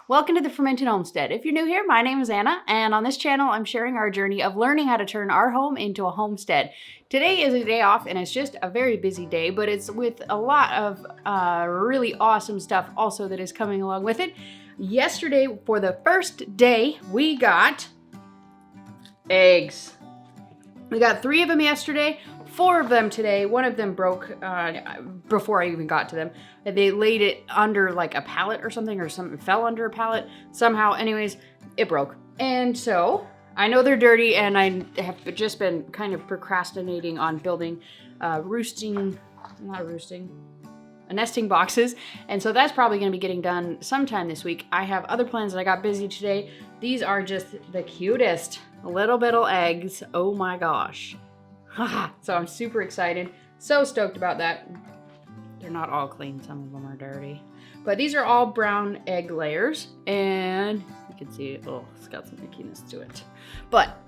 Welcome to the Fermented Homestead. If you're new here, my name is Anna, and on this channel, I'm sharing our journey of learning how to turn our home into a homestead. Today is a day off, and it's just a very busy day, but it's with a lot of really awesome stuff also that is coming along with it. Yesterday, for the first day, we got eggs. We got 3 of them yesterday, 4 of them today. One of them broke before I even got to them. They laid it under like a pallet or something fell under a pallet somehow. Anyways, it broke. And so I know they're dirty, and I have just been kind of procrastinating on building nesting boxes. And so that's probably going to be getting done sometime this week. I have other plans that I got busy today. These are just the cutest little eggs. Oh my gosh. So I'm super excited. So stoked about that. They're not all clean. Some of them are dirty. But these are all brown egg layers. And you can see, oh, it's got some ickiness to it. But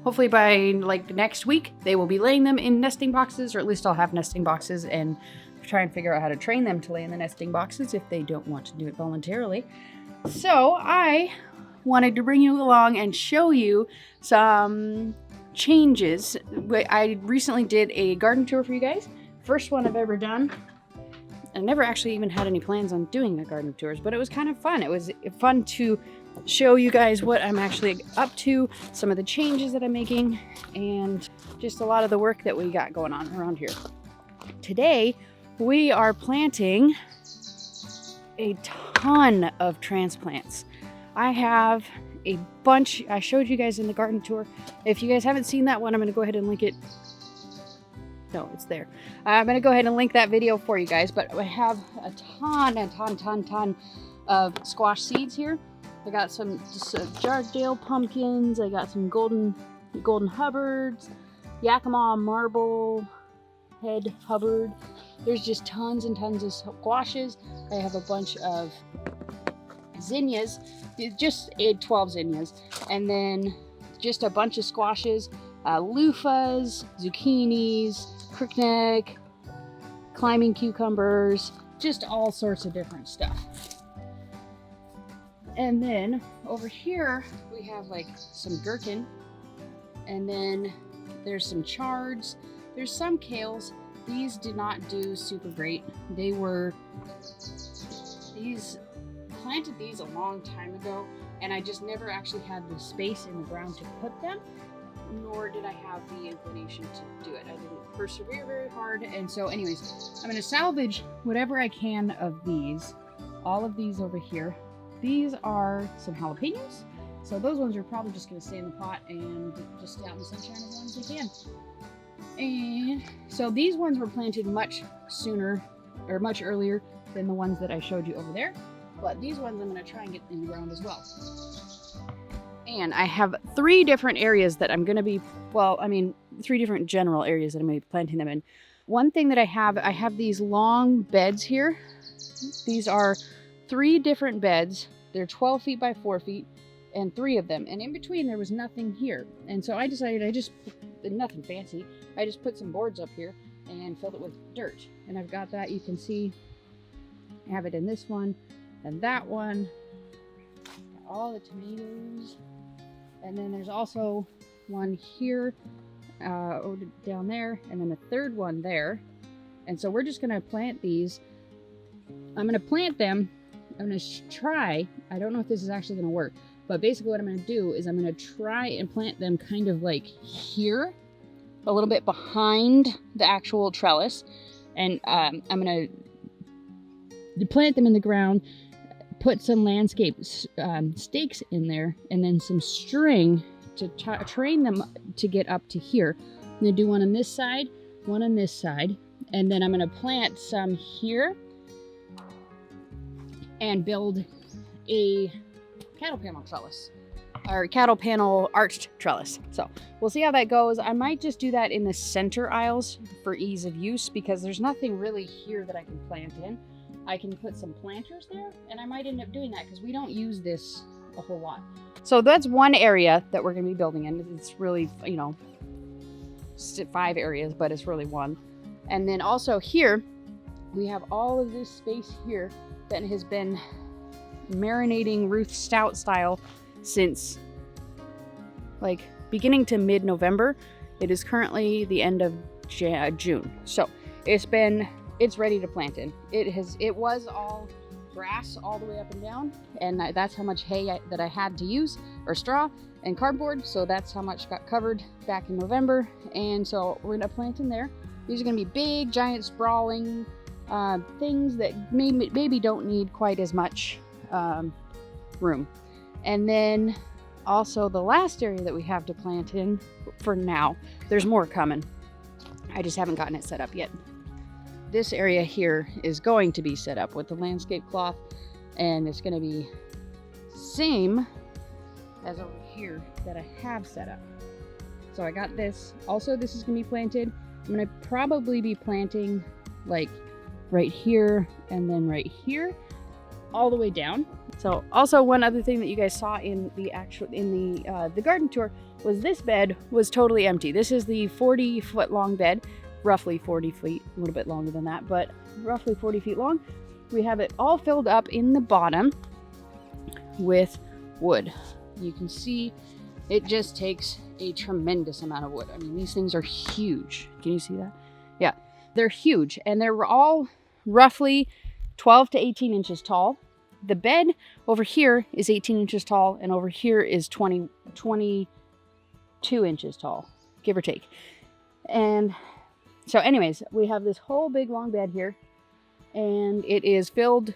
hopefully by like next week, they will be laying them in nesting boxes, or at least I'll have nesting boxes and try and figure out how to train them to lay in the nesting boxes if they don't want to do it voluntarily. So I wanted to bring you along and show you some changes. I recently did a garden tour for you guys. First one I've ever done. I never actually even had any plans on doing the garden tours, but it was kind of fun. It was fun to show you guys what I'm actually up to, some of the changes that I'm making, and just a lot of the work that we got going on around here. Today, we are planting a ton of transplants. I have a bunch. I showed you guys in the garden tour. If you guys haven't seen that one, I'm going to go ahead and link it. No, it's there. I'm going to go ahead and link that video for you guys, but I have a ton of squash seeds here. I got some Jardale pumpkins. I got some golden Hubbards, Yakima marble head Hubbard. There's just tons and tons of squashes. I have a bunch of zinnias, just 12 zinnias, and then just a bunch of squashes, loofahs, zucchinis, crookneck, climbing cucumbers, just all sorts of different stuff. And then over here we have like some gherkin, and then there's some chards, there's some kales. These did not do super great. Planted these a long time ago, and I just never actually had the space in the ground to put them, nor did I have the inclination to do it. I didn't persevere very hard, and so anyways, I'm going to salvage whatever I can of these. All of these over here. These are some jalapenos, so those ones are probably just going to stay in the pot and just stay out in the sunshine as long as they can. And so these ones were planted much sooner, or much earlier than the ones that I showed you over there. But these ones I'm going to try and get in the ground as well. And I have 3 different areas that I'm going to be, 3 different general areas that I'm going to be planting them in. One thing that I have these long beds here. These are 3 different beds. They're 12 feet by 4 feet, and 3 of them. And in between there was nothing here. And so I decided nothing fancy. I just put some boards up here and filled it with dirt. And I've got that, you can see, I have it in this one. And that one, all the tomatoes, and then there's also one here, down there, and then a third one there. And so we're just going to plant these. I'm going to plant them. I'm going to try. I don't know if this is actually going to work, but basically what I'm going to do is I'm going to try and plant them kind of like here, a little bit behind the actual trellis, and I'm going to plant them in the ground. Put some landscape stakes in there, and then some string to train them to get up to here. I'm going to do one on this side, one on this side, and then I'm going to plant some here and build a cattle panel trellis, or cattle panel arched trellis. So we'll see how that goes. I might just do that in the center aisles for ease of use, because there's nothing really here that I can plant in. I can put some planters there, and I might end up doing that because we don't use this a whole lot. So that's one area that we're going to be building in. It's really, 5 areas, but it's really one. And then also here, we have all of this space here that has been marinating Ruth Stout style since like beginning to mid-November. It is currently the end of June. So it's ready to plant in. It was all grass all the way up and down, and that's how much hay that I had to use, or straw and cardboard. So that's how much got covered back in November. And so we're gonna plant in there. These are gonna be big, giant, sprawling things that maybe don't need quite as much room. And then also the last area that we have to plant in for now, there's more coming. I just haven't gotten it set up yet. This area here is going to be set up with the landscape cloth, and it's going to be same as over here that I have set up. So I got this. Also, this is going to be planted. I'm going to probably be planting like right here and then right here, all the way down. So also one other thing that you guys saw in the garden tour was this bed was totally empty. This is the 40-foot long bed, roughly 40 feet, a little bit longer than that, but roughly 40 feet long. We have it all filled up in the bottom with wood. You can see it just takes a tremendous amount of wood. I mean, these things are huge. Can you see that? Yeah, they're huge, and they're all roughly 12 to 18 inches tall. The bed over here is 18 inches tall, and over here is 22 inches tall, give or take. And so anyways, we have this whole big long bed here, and it is filled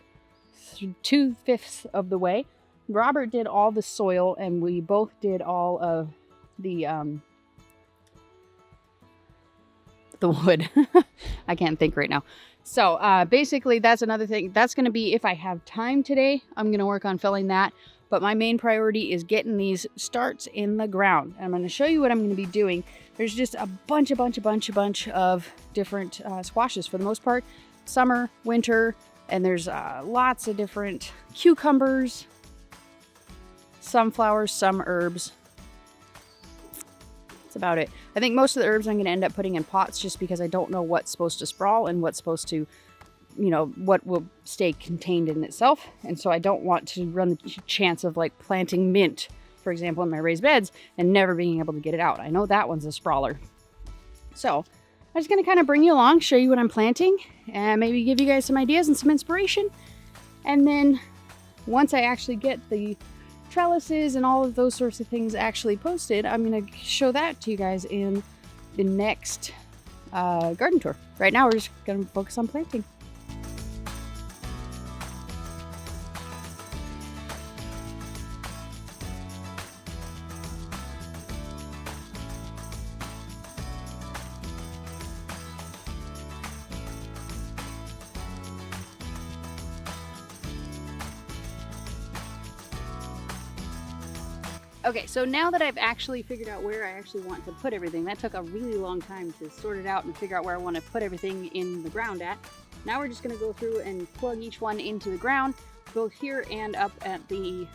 2/5 of the way. Robert did all the soil, and we both did all of the wood. I can't think right now. So basically that's another thing. That's going to be, if I have time today, I'm going to work on filling that. But my main priority is getting these starts in the ground. And I'm going to show you what I'm going to be doing. There's just a bunch of different squashes for the most part. Summer, winter, and there's lots of different cucumbers, some flowers, some herbs. That's about it. I think most of the herbs I'm going to end up putting in pots just because I don't know what's supposed to sprawl and what's supposed to, you know, what will stay contained in itself. And so I don't want to run the chance of like planting mint, for example, in my raised beds and never being able to get it out. I know that one's a sprawler. So I'm just going to kind of bring you along, show you what I'm planting, and maybe give you guys some ideas and some inspiration. And then once I actually get the trellises and all of those sorts of things actually posted, I'm going to show that to you guys in the next garden tour. Right now we're just going to focus on planting. Okay, so now that I've actually figured out where I actually want to put everything, that took a really long time to sort it out and figure out where I want to put everything in the ground at. Now we're just going to go through and plug each one into the ground, both here and up at the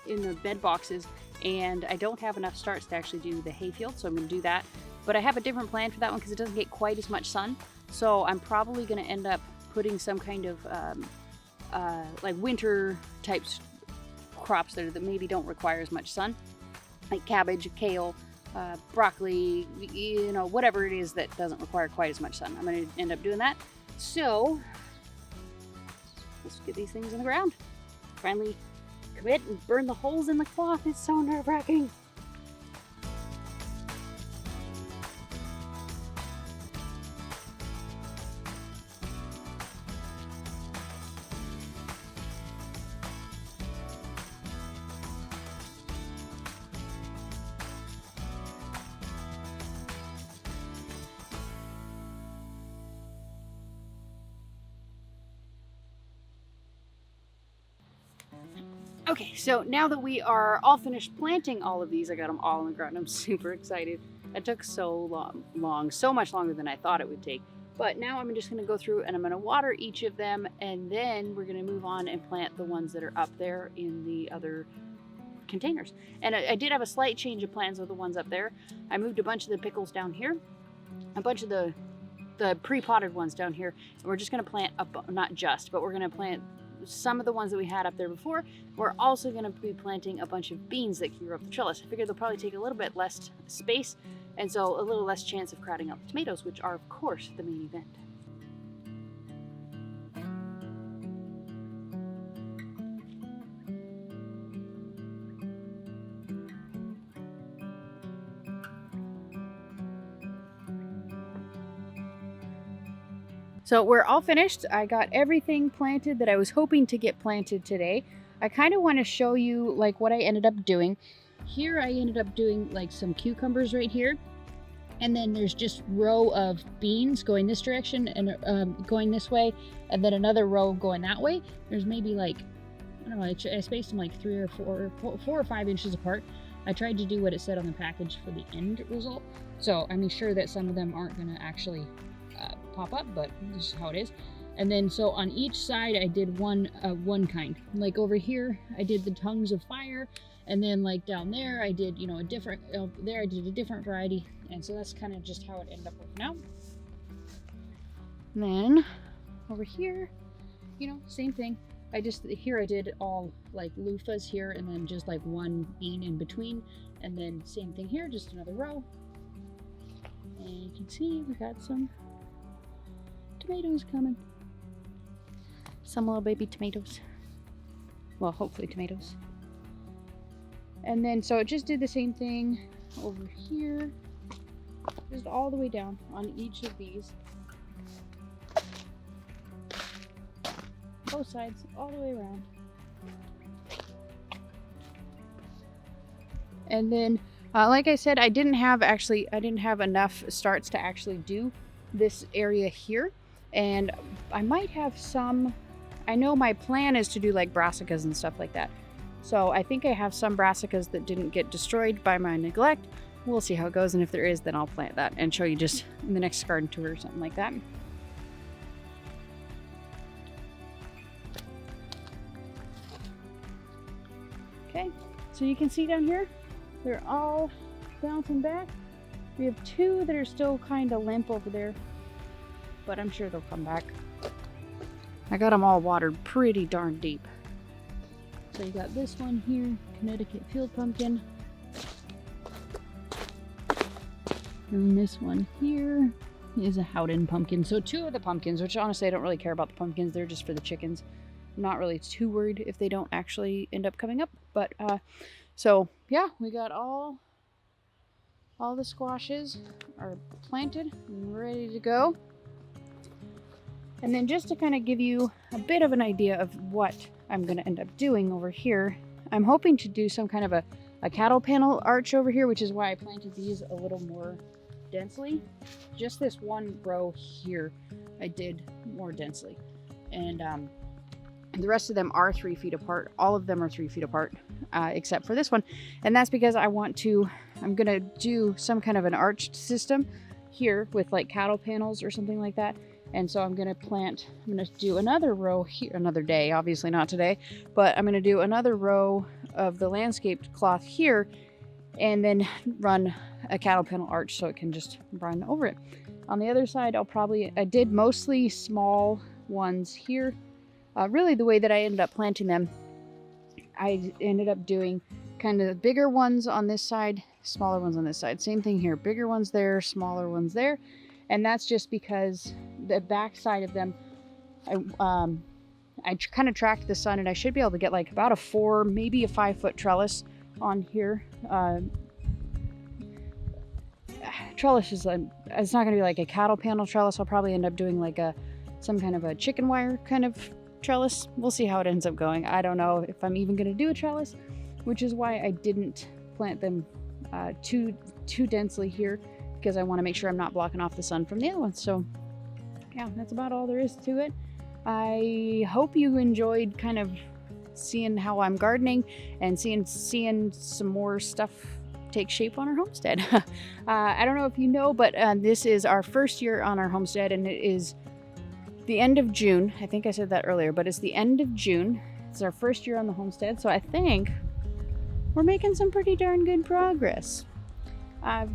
in the bed boxes. And I don't have enough starts to actually do the hayfield, so I'm going to do that. But I have a different plan for that one because it doesn't get quite as much sun. So I'm probably going to end up putting some kind of like winter types crops that maybe don't require as much sun, like cabbage, kale, broccoli, you know, whatever it is that doesn't require quite as much sun. I'm going to end up doing that. So let's get these things in the ground. Finally commit and burn the holes in the cloth. It's so nerve-wracking. Okay, so now that we are all finished planting all of these, I got them all in the ground. I'm super excited. It took so long, so much longer than I thought it would take. But now I'm just going to go through and I'm going to water each of them, and then we're going to move on and plant the ones that are up there in the other containers. And I did have a slight change of plans with the ones up there. I moved a bunch of the pickles down here, a bunch of the pre-potted ones down here, and we're just going to plant up, not just, but we're going to plant some of the ones that we had up there before. We're also going to be planting a bunch of beans that can grow up the trellis. I figured they'll probably take a little bit less space, and so a little less chance of crowding out the tomatoes, which are of course the main event. So we're all finished. I got everything planted that I was hoping to get planted today. I kind of want to show you like what I ended up doing. Here I ended up doing like some cucumbers right here. And then there's just row of beans going this direction and going this way. And then another row going that way. There's maybe like, I don't know, I spaced them like 4 or 5 inches apart. I tried to do what it said on the package for the end result. So I'm sure that some of them aren't going to actually pop up, but this is how it is. And then so on each side I did one kind. Like over here I did the tongues of fire, and then like down there I did, you know, a different there I did a different variety, and so that's kind of just how it ended up working out. And then over here, you know, same thing. I did all like loofahs here, and then just like one bean in between, and then same thing here, just another row. And you can see we got some tomatoes coming. Some little baby tomatoes. Well, hopefully tomatoes. And then so it just did the same thing over here. Just all the way down on each of these. Both sides, all the way around. And then, like I said, I didn't have enough starts to actually do this area here. And I might have some, I know my plan is to do like brassicas and stuff like that. So I think I have some brassicas that didn't get destroyed by my neglect. We'll see how it goes, and if there is, then I'll plant that and show you just in the next garden tour or something like that. Okay, so you can see down here, they're all bouncing back. We have 2 that are still kind of limp over there, but I'm sure they'll come back. I got them all watered pretty darn deep. So you got this one here, Connecticut field pumpkin. And this one here is a Howden pumpkin. So 2 of the pumpkins, which honestly I don't really care about the pumpkins, they're just for the chickens. I'm not really too worried if they don't actually end up coming up. But so yeah, we got all the squashes are planted and ready to go. And then just to kind of give you a bit of an idea of what I'm going to end up doing over here, I'm hoping to do some kind of a cattle panel arch over here, which is why I planted these a little more densely. Just this one row here I did more densely. And the rest of them are 3 feet apart. All of them are 3 feet apart, except for this one. And that's because I'm going to do some kind of an arched system here with like cattle panels or something like that. And so I'm going to do another row here, another day, obviously not today, but I'm going to do another row of the landscaped cloth here, and then run a cattle panel arch so it can just run over it. On the other side, I did mostly small ones here. Really the way that I ended up planting them, I ended up doing kind of bigger ones on this side, smaller ones on this side. Same thing here, bigger ones there, smaller ones there. And that's just because the back side of them, I kind of tracked the sun, and I should be able to get like about a 4, maybe a 5 foot trellis on here. Trellis is it's not going to be like a cattle panel trellis. I'll probably end up doing like some kind of a chicken wire kind of trellis. We'll see how it ends up going. I don't know if I'm even going to do a trellis, which is why I didn't plant them too densely here, because I want to make sure I'm not blocking off the sun from the other ones. So yeah, that's about all there is to it. I hope you enjoyed kind of seeing how I'm gardening and seeing some more stuff take shape on our homestead. I don't know if you know, but this is our first year on our homestead, and it is the end of June. I think I said that earlier, but it's the end of June. It's our first year on the homestead, so I think we're making some pretty darn good progress.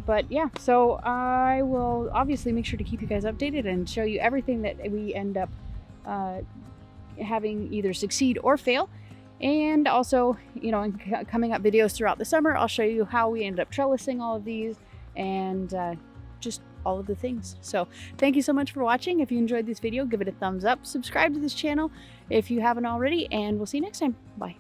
But yeah, so I will obviously make sure to keep you guys updated and show you everything that we end up having either succeed or fail. And also, you know, in coming up videos throughout the summer, I'll show you how we ended up trellising all of these and just all of the things. So thank you so much for watching. If you enjoyed this video, give it a thumbs up, subscribe to this channel if you haven't already, and we'll see you next time. Bye.